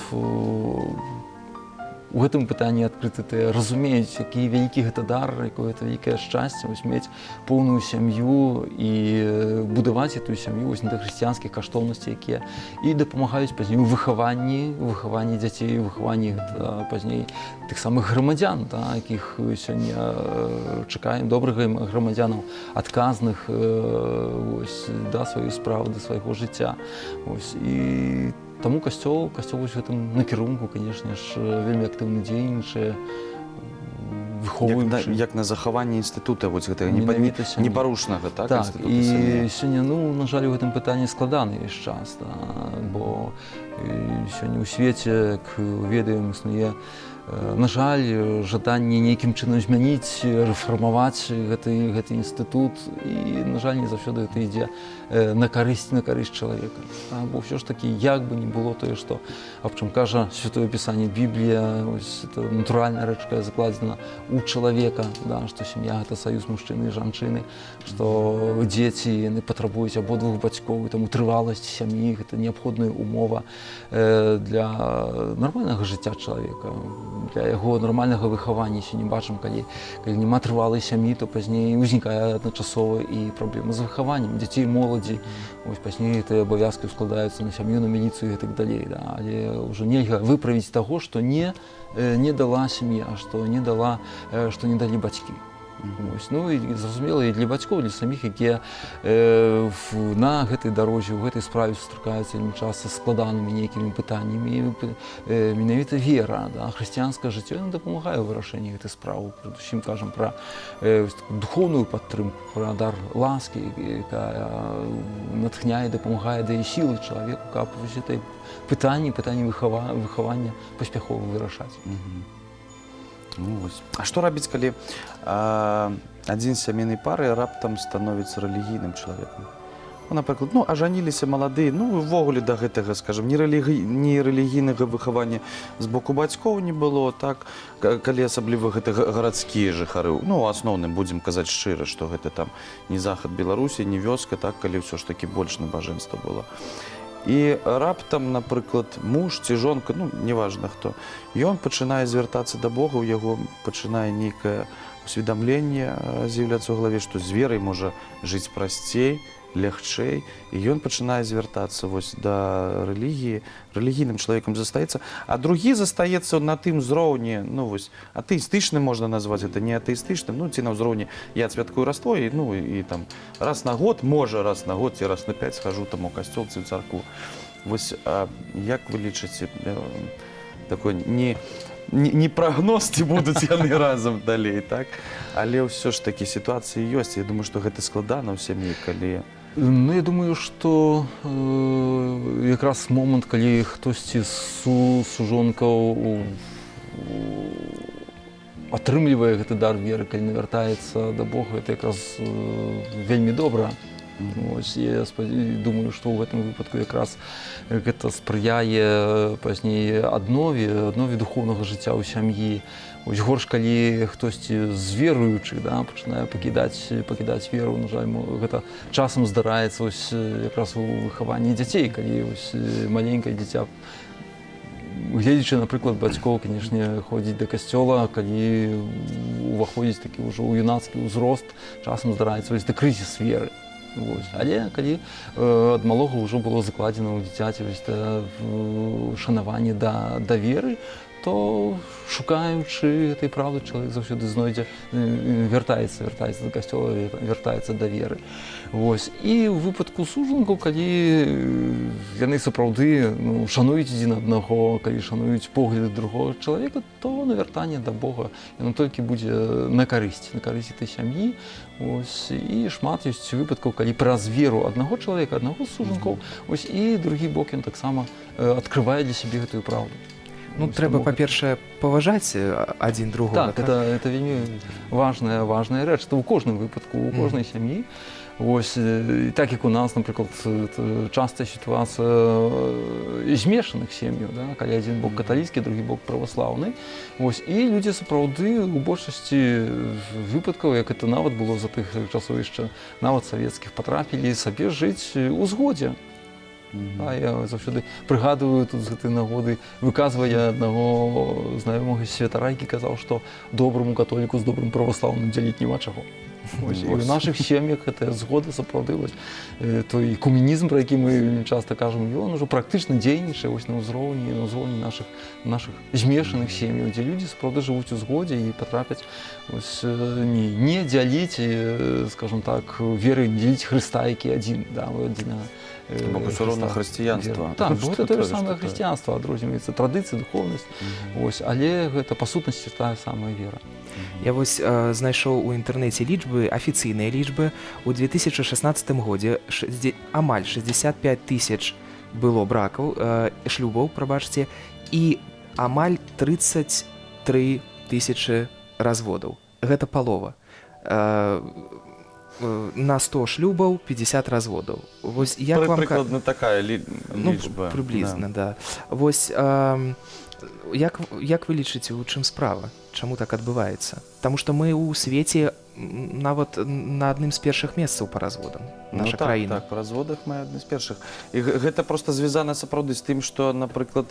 у гэтым пытанні адкрыты, тыя разумеюць, які вялікі гэта дар, якое гэта вялікае шчасце, мець поўную сям'ю і будаваць гэтую сям'ю на хрысціянскіх каштоўнасцях, якія і дапамагаюць пазней у выхаванні дзяцей, у выхаванні пазней тых самых грамадзян, якіх сёння чакаем, добрых грамадзянаў, адказных да сваёй справы, да свайго жыцця. І таму касцёл вось у гэтым накірунку, канешне ж, вельмі актыўна дзейнічае, выхоўваючы. Як на захаванне інстытута гэтага непарушнага, так? Так, і сёння, на жаль, у гэтым пытанні складаны ёсць час, бо сёння ў свеце, як ведаем, існуе На жаль, жаданне нейкім чынам змяніць, рэфармаваць гэты інстытут, і, на жаль, не заўсёды гэта ідзе на карысць чалавека. Бо ўсё ж такі, як бы не было тое, што, аб чым кажа Святое Пісанне, Біблія, это натуральная рэч, якая закладзена ў чалавека, што сям'я — гэта саюз мужчыны і жанчыны, што дзеці, яны патрабуюць абодвух бацькоў, і таму трываласць сям'і — гэта неабходная умова для нармальнага жыцця чалавека, для яго нармальнага выхавання. Сёння бачым, калі няма трывалай сям'і, то пазней узнікае адначасова і праблемы з выхаваннем дзяцей, моладзі. Пазней гэтыя абавязкі складаюцца на сям'ю, на міліцыю і так далей. Але ўжо нельга выправіць таго, што не дала сям'я, што не далі бацькі. Ну і зразумела, і для бацькоў, для саміх, якія на гэтай дарозе, у гэтай справе сустракаюцца вельмі часта складанымі нейкімі пытаннямі. Менавіта вера, хрысціянскае жыццё, яно дапамагае ў вырашэнні гэтай справы. Перадусім кажам пра духоўную падтрымку, пра дар ласкі, якая натхняе, дапамагае, дае сілы чалавеку, каб гэтае пытанні выхавання паспяхова вырашаць. А што рабіць, калі адзін з сямейнай пары раптам становіцца рэлігійным чалавекам? Напрыклад, ажаніліся маладыя, увогуле да гэтага, скажам, ні рэлігійнага выхавання з боку бацькоў не было, так, калі асабліва гэта гарадскія жыхары, у асноўным будзем казаць шчыра, што гэта там не захад Беларусі, не вёска, так, калі ўсё ж такі больш набажэнства было. І раптам, напрыклад, муж ці жонка, неважна хто, ён пачынае звяртацца да Бога, у яго пачынае нейкае усведамленне з'яўляцца ў галаве, што з верай можа жыць прасцей, лягчэй, і ён пачынае звяртацца да рэлігіі, рэлігійным чалавекам застаецца, а другі застаецца на тым узроўні, атэістычным можна назваць, гэта не атэістычным, ці на ўзроўні я святкую Раство, і там раз на год, можа раз на год ці раз на 5 схожу там у касцёл ці ў царкву. Як вы лічыце, такой не прагноз, ці будуць яны разам далей, так? Але ўсё ж такі сітуацыі ёсць, я думаю, што гэта складана ў сям'і, калі... Я думаю, што якраз момант, калі хтосьці з сужонкаў атрымлівае гэты дар веры, калі навяртаецца да Бога, гэта якраз вельмі добра. Я думаю, што ў гэтым выпадку якраз гэта спрыяе пазней аднове духоўнага жыцця ў сям'і. Горш, калі хтосьці з веруючых пачынае пакідаць веру. На жаль, гэта часам здараецца якраз у выхаванні дзяцей, калі маленькае дзіця, гледзячы, напрыклад, бацькоў, канешне, ходзіць да касцёла, калі уваходзіць такі ўжо ў юнацкі ўзрост, часам здараецца крызіс веры. Але калі ад малога ўжо было закладзена ў дзіцяці шанаванне да веры, то шукаючы гэтай праўды, чалавек заўсёды знойдзе, вяртаецца да касцёла, вяртаецца да веры. І ў выпадку сужанкаў, калі яны сапраўды шануюць адзін аднаго, калі шануюць погляды другога чалавека, то навяртанне да Бога яно толькі будзе на карысць этой сям'і. І шмат ёсць выпадкаў, калі праз веру аднаго чалавека, аднаго з сужанкаў, і другі бок ён таксама адкрывае для сябе гэтую праўду. Трэба, па-першае, паважаць адзін другога. Так, гэта вельмі важная рэч. У кожным выпадку, у кожнай сям'і. Так як у нас, напрыклад, частая сітуацыя змешаных сем'яў, калі адзін бок каталіцкі, другі бок праваслаўны. І людзі сапраўды у большасці выпадкаў, як это нават было за тых часоў яшчэ, нават савецкіх, патрапілі сабе жыць у згодзе. Я заўсёды прыгадваю тут з гэтай нагоды, выказвае аднаго знаёмага святара, які казаў, што добраму католіку з добрым праваслаўным дзяліць няма чаго. І ў нашых сем'ях гэтая згода сапраўды, той экуменізм, пра які мы часта кажам, ён ужо практычна дзейнічае на ўзроўні нашых змешаных сем'яў, дзе людзі сапраўды жывуць у згодзе і патрапяць не дзяліць, скажам так, веры, дзеліць Хрыста, які адзін, Бо ўсё роўна хрысціянства. Так, бо гэта тое ж самае хрысціянства, адрозніваецца традыцыі, духоўнасць, але гэта па сутнасці тая самая вера. Я знайшоў у інтэрнэце лічбы, афіцыйныя лічбы. У 2016 годзе амаль 65 тысяч было бракаў, шлюбаў, прабачце, і амаль 33 3000 разводаў. Гэта палова. На 100 шлюбаў 50 разводаў. Вось як вам Прыкладна такая лічба. Прыблізна, да. Вось як вы лічыце, у чым справа? Чаму так адбываецца? Таму што мы ў свеце нават на адным з першых месцаў па разводам. Наша краіна. Так, па разводах мы адны з першых. І гэта проста звязана сапраўды з тым, што, напрыклад,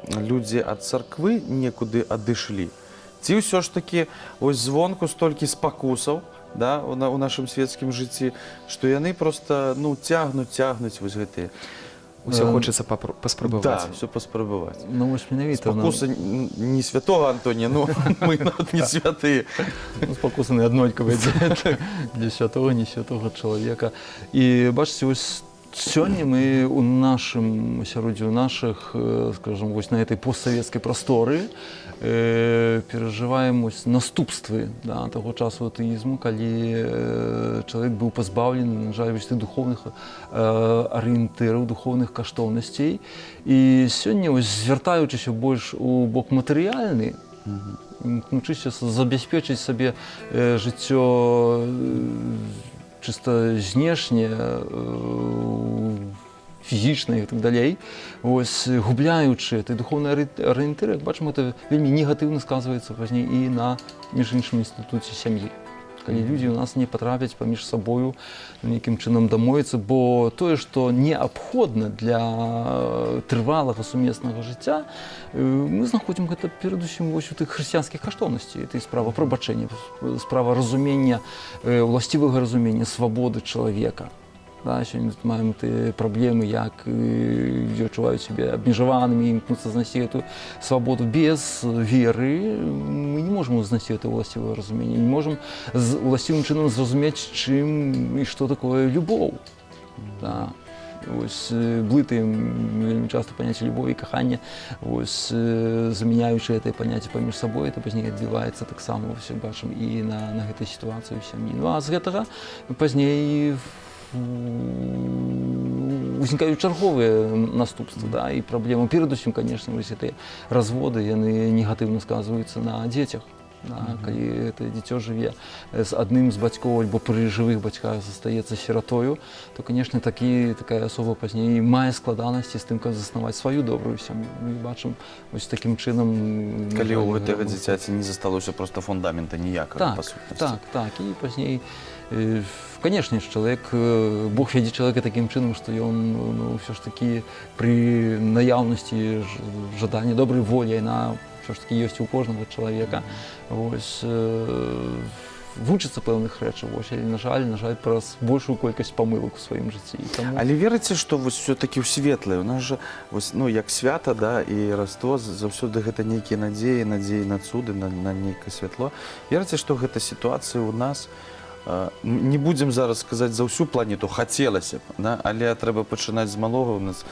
людзі ад царквы некуды адышлі. Ці ўсё ж такі ось звонку столькі спакусаў, да, у нашым свецкім жыцці, што яны проста цягнуць вось гэтыя. Усё хочацца паспрабаваць. Да, ўсё паспрабаваць. Ну, вось менавіта. Спакуса не святога Антонія, мы нават не святыя. Спакуса не аднолькавыя для святого, не святого чалавека. І бачыце, вось сёння мы у нашым асяроддзі, у нашых, скажем, вось на этой постсавецкай прасторы перажываем наступствы таго часу атэізму, калі чалавек быў пазбаўлены, на жаль, тых духоўных арыентыраў, духоўных каштоўнасцей. І сёння, звяртаючыся больш у бок матэрыяльны, імкнучыся забяспечыць сабе жыццё чыста знешне, фізічна і так далей, губляючы этой духоўнай арыентыры, як бачым, гэта вельмі негатыўна сказваецца пазней і на, між іншым, інстытуце сям'і. Калі людзі ў нас не патрапяць паміж сабою, нейкім чынам дамовіцца, бо тое, што неабходна для трывалага сумеснага жыцця, мы знаходзім гэта перадусім вось у тых хрысціянскіх каштоўнасцей. Это і справа прабачэння, справа разумення, уласцівага разумення свабоды чалавека. Сёння маем тыя праблемы, як людзі адчуваюць сябе абмежаванымі, імкнуцца знайсці эту свабоду. Без веры мы не можам знайсці гэта ўласцівае разуменне, не можам уласцівым чынам зразумець, чым і што такое любоў. Блытаем вельмі часта паняцце любові і кахання, замяняючы гэтае паняцце паміж сабой, это пазней адбіваецца таксама, бачым, і на гэтай сітуацыі ў сям'і. Ну а з гэтага пазней узнікаюць чарговыя наступствы, і праблемы. Перадусім, канешне, вось гэтыя разводы, яны негатыўна сказваюцца на дзецях. Калі гэта дзіцё жыве з адным з бацькоў альбо пры жывых бацьках застаецца сіратою, то, канешне, такая асоба пазней мае складанасці з тым, каб заснаваць сваю добрую сям'ю. Мы бачым вось такім чынам... Калі ў гэтага дзіцяці не засталося проста фундамента ніякага, па сутнасці. Так, і пазней, канешне, чалавек, Бог вядзе чалавека такім чынам, што ён ўсё ж такі пры наяўнасці жадання добрай волі, яна ўсё ж такі ёсць у кожнага чалавека, вучыцца пэўных рэчаў, але, на жаль, праз большую колькасць памылак у сваім жыцці. Але верыце, што все-такі ў светлае? У нас жа, як свята, і Раство, заўсёды гэта нейкія надзеі на цуды, на нейкае святло. Верыце, што гэта сітуацыя ў нас, не будзем зараз сказаць за ўсю планету, хацелася б, але трэба пачынаць з малога ў нас,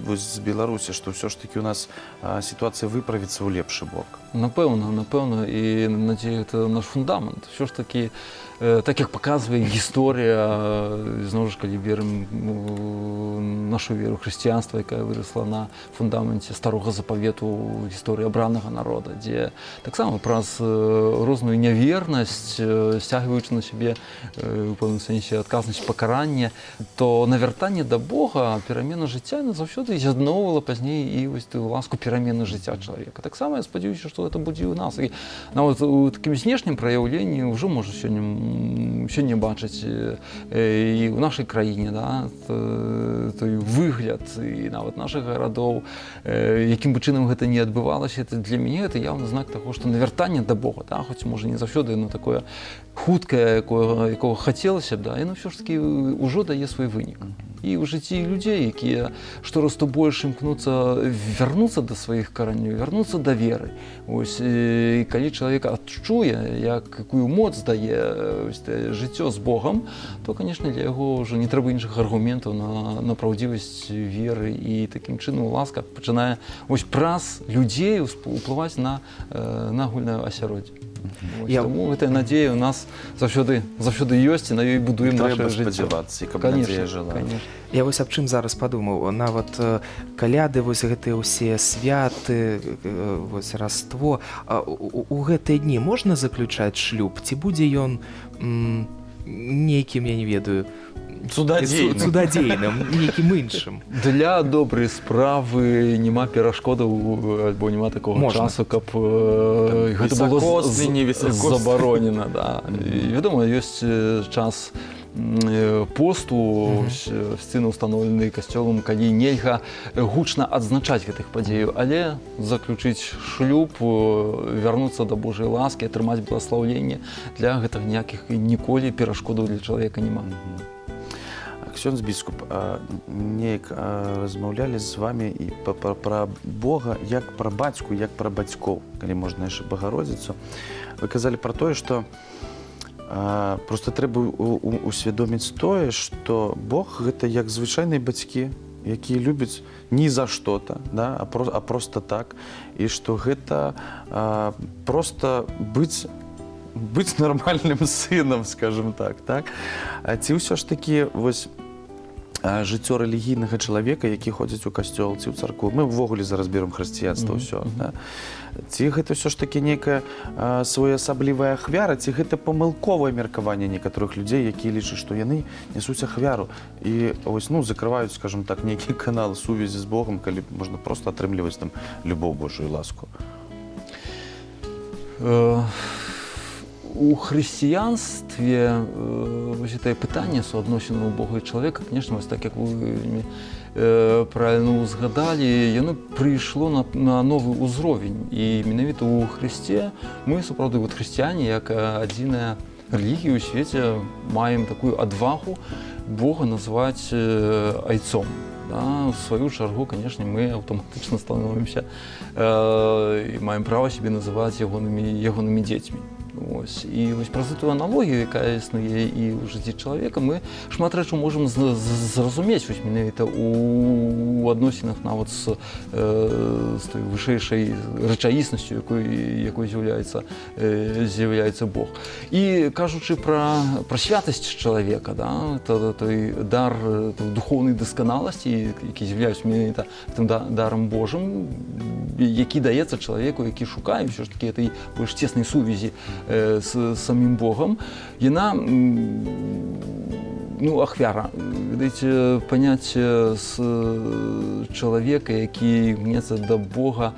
з Беларусі, што ўсё ж такі ў нас сітуацыя выправіцца ў лепшы бок. Напэўна, і надзея, гэта наш фундамент. Ўсё ж такі, так як паказвае гісторыя, зноў ж, калі верым нашу веру хрысціянства, якая вырасла на фундаменце старога запавету гісторыі абранага народа, дзе таксама праз розную нявернасць, сцягваючы на сябе у пэўным сэнсе адказнасць пакарання, то навяртанне да Бога, перамена жыцця заўсёды з'ядноўвала пазней і вось тую ласку перамены жыцця чалавека. Таксама я спадзяюся, што гэта будзе ў нас. І нават у такім знешнім праяўленні ўжо можа сёння бачыць і ў нашай краіне той выгляд і нават нашых гарадоў, якім бы чынам гэта не адбывалася, для мяне гэта яўны знак таго, што навяртанне да Бога, хоць можа не заўсёды такое хуткае, якога хацелася б, яно ўсё ж такі ўжо дае свой вынік. І ў жыцці людзей, якія штораз то больш імкнуцца вярнуцца да сваіх каранёў, вярнуцца да веры. І калі чалавек адчуе, якую моц дае жыццё з Богам, то, канешне, для яго ўжо не трэба іншых аргументаў на праўдзівасць веры, і такім чынам ласка пачынае праз людзей уплываць на агульнае асяроддзе. Тому гэтая надзея у нас заўсёды ёсць, і на ёй будуем Трэба наше жыццё. спадзявацца, і каб надзея жыла. Я вось аб чым зараз падумаў, нават каляды, вось гэтыя ўсе святы, вось раство, у гэтыя дні можна заключаць шлюб, ці будзе ён нейкім, я не ведаю, цудадзейным, нейкім іншым? Для добрай справы няма перашкодаў альбо няма такога часу, каб гэта было забаронена. Вядома, ёсць час посту, сцэны ўстаноўлены касцёлам, калі нельга гучна адзначаць гэтых падзеяў, але заключыць шлюб, вярнуцца да Божай ласкі, атрымаць благаслаўленне, для гэтага ніякіх ніколі перашкодаў для чалавека няма. Ксёндз біскуп, неяк размаўлялі з вамі і пра Бога, як пра бацьку, як пра бацькоў, калі можна яшчэ Багародзіцу. Вы казалі пра тое, што проста трэба усвядоміць тое, што Бог гэта як звычайныя бацькі, якія любяць не за што-то, а проста так, і што гэта проста быць нармальным сынам, скажем так. Ці ўсё ж такі вось жыццё рэлігійнага чалавека, які ходзіць у касцёл ці ў царкву, мы ўвогуле зараз берам хрысціянства ўсё, ці гэта ўсё ж такі нейкая своеасаблівая ахвяра, ці гэта памылковае меркаванне некаторых людзей, якія лічаць, што яны нясуць ахвяру і вось, закрываюць, скажем так, нейкі канал сувязі з Богам, калі можна проста атрымліваць там любоў Божую і ласку. У хрысціянстве гэтае пытанне суадносінаў Бога і чалавека, конечно, вось так, як вы правільна узгадалі, яно прыйшло на новы ўзровень. І менавіта ў Хрысце мы, сапраўды, хрысціяне, як адзіная рэлігія ў свеце, маем такую адвагу Бога называць айцом. В сваю чаргу, конечно, мы аўтаматычна становімся і маем права сябе называць ягонымі дзецьмі. І вось праз эту аналогію, якая існуе і ў жыцці чалавека, мы шмат рэчаў можам зразумець вось менавіта ў адносінах нават з той вышэйшай рэчаіснасцю, якой з'яўляецца Бог. І кажучы пра святасць чалавека, той дар духоўнай дасканаласці, які з'яўляецца менавіта тым дарам Божым, які даецца чалавеку, які шукае ўсё ж такі этой больш цеснай сувязі з самім Богам, яна, ахвяра. Ведаеце, паняцце з чалавека, які гнецца да Бога,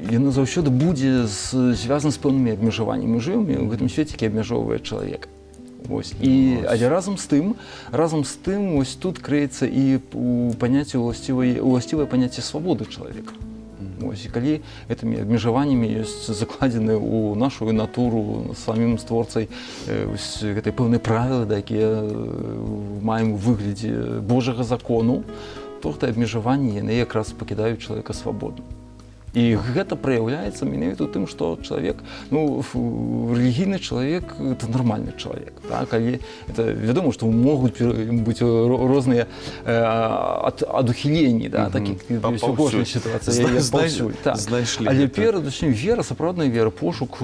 яно заўсёды будзе звязана з пэўнымі абмежаваннямі. Мы жывем у гэтым свеце, які абмяжоўвае чалавека. Але разам з тым, ось тут крыецца і уласцівае паняцце свабоды чалавека. І калі гэтымі абмежаваннямі ёсць закладзены ў нашу натуру самім створцай гэтай пэўнай правілы, якія маем у выглядзе Божага закону, то гэтае абмежаванне яны якраз пакідаюць чалавека свабодным. І гэта праяўляецца менавіта ў тым, што чалавек, рэлігійны чалавек – это нармальны чалавек. Але вядома, што могуць быць розныя адухіленні, так як у кожнай сітуацыі, як паўсюль. Але перадусім вера, сапраўдная вера, пошук,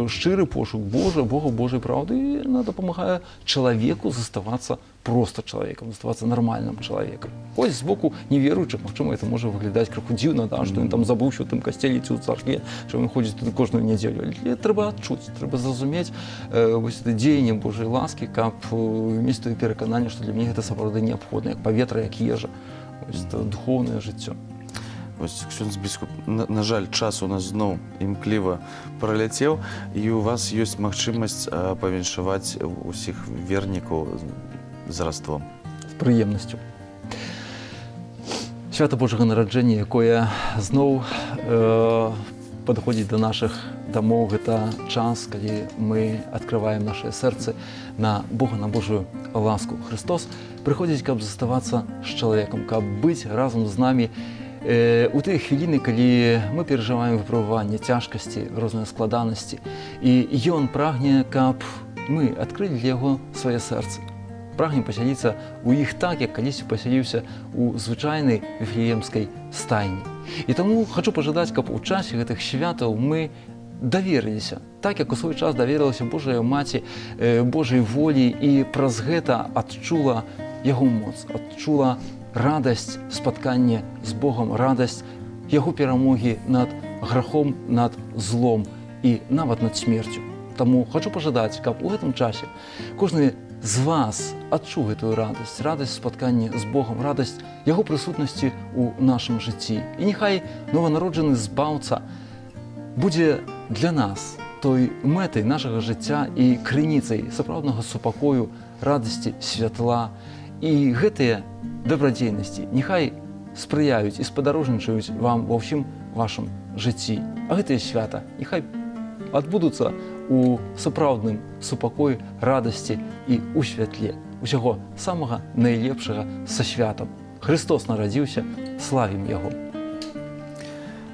шчыры пошук Бога, Божай праўды, яна дапамагае чалавеку заставацца проста чалавекам, заставацца нармальным чалавекам. Ось збоку неверуючых, магчыма, это можа выглядаць крыху дзіўна, што ён там забыўся ў тым касцеле ці ў царкве, што ён ходзіць туды кожную нядзелю. Але трэба адчуць, трэба зразумець гэта дзеянне Божай ласкі, каб мець тое перакананне, што для мяне гэта сапраўды неабходна, як паветра, як ежа, духоўнае жыццё. Ксёндз біскуп, на жаль, час у нас зноў імкліва праляцеў, і у вас ёсць магчымасць павіншаваць усіх вернікаў з раством. З прыемнасцю. Свята Божага нараджэння, якое зноў падыходзіць да нашых дамоў, гэта час, калі мы адкрываем нашыя сэрцы на Бога, на Божую ласку. Христос прыходзіць, каб заставацца з чалавекам, каб быць разам з намі у тыя хвіліны, калі мы перажываем выпрабаванне, цяжкасці, розныя складанасці. І Ён прагне, каб мы адкрылі для Яго свае сэрцы. Прагне пасяліцца ў іх так, як калісьці пасяліўся ў звычайнай віфлеемскай стайні. І таму хачу пажадаць, каб у часе гэтых святаў мы даверыліся, так як у свой час даверылася Божая Маці Божай волі і праз гэта адчула яго моц, адчула радасць спаткання з Богом, радасць яго перамогі над грахом, над злом і нават над смерцю. Таму хочу пажадаць, каб у гэтым часе кожны з вас адчуў гэтую радасць, радасць спаткання з Богом, радасць яго прысутнасці ў нашым жыцці. І няхай нованароджаны збаўца будзе для нас той мэтай нашага жыцця і крыніцай сапраўднага супакою, радасці, святла. І гэтыя дабрадзейнасці няхай спрыяюць і спадарожнічаюць вам ва ўсім вашым жыцці. А гэтыя свята няхай адбудуцца у сапраўдным супакоі, радасці і ў святле. Усяго самага найлепшага са святам. Христос нарадзіўся, славім Яго.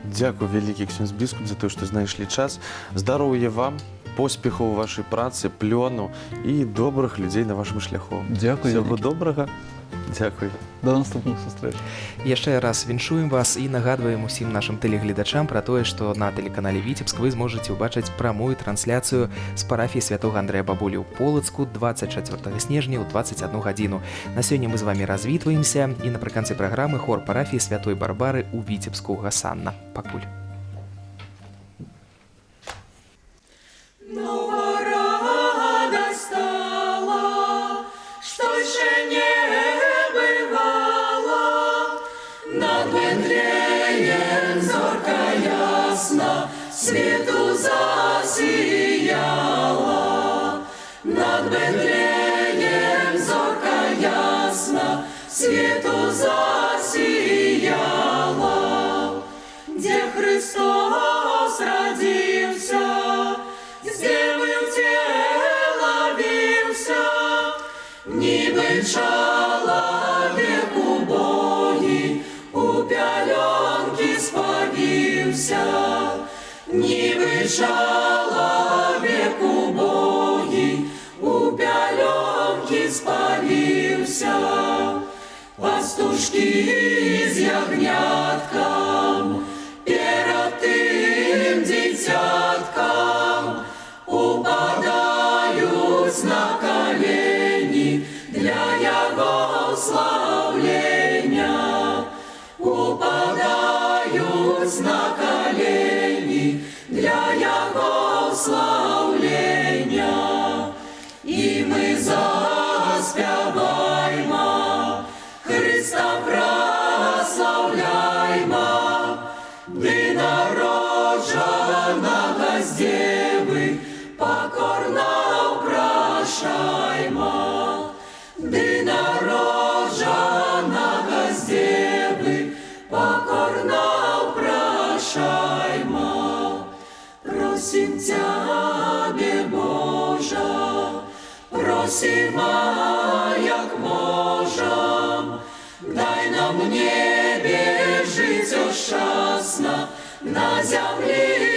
Дзякую вялікі, ксёндз біскуп, за тое, што знайшлі час. Здароўя вам, поспехаў у вашай працы, плёну і добрых людзей на вашым шляху. Дзякуй Всяго вялікі. добрага. Дзякуй. До наступных сустрэч. Яшчэ раз віншуем вас і нагадваем усім нашым тэлегледачам пра тое, што на тэлеканале Віцебск вы зможаце ўбачыць прамую трансляцыю з парафіі святога Андрэя Бабулі ў Полацку 24 снежня ў 21 гадзіну. На сёння мы з вамі развітваемся і напрыканцы праграмы хор парафіі святой Барбары ў Віцебску гасанна. Пакуль. Свету засияла, над Бетлеем зорка ясна, свету засияла, где Христос родился, с девы в тело вился, ніби чоловік убогий, у пялёнки спавился. Ніби чоловік убогий, у пялёнки спавіўся, пастушки з ягняткам, перад тым дзіцяткам упадаюць на колені для яго славлення, упадаюць на колені для яго славлення. І ми заспяваймо, Христа прославляймо, ды народжаного з Деви покорно прощаймо, ды народжаного з Деви покорно прощаймо. Просим Тебе, Божа, просим, як можем, дай нам в небе жить щасно, на землі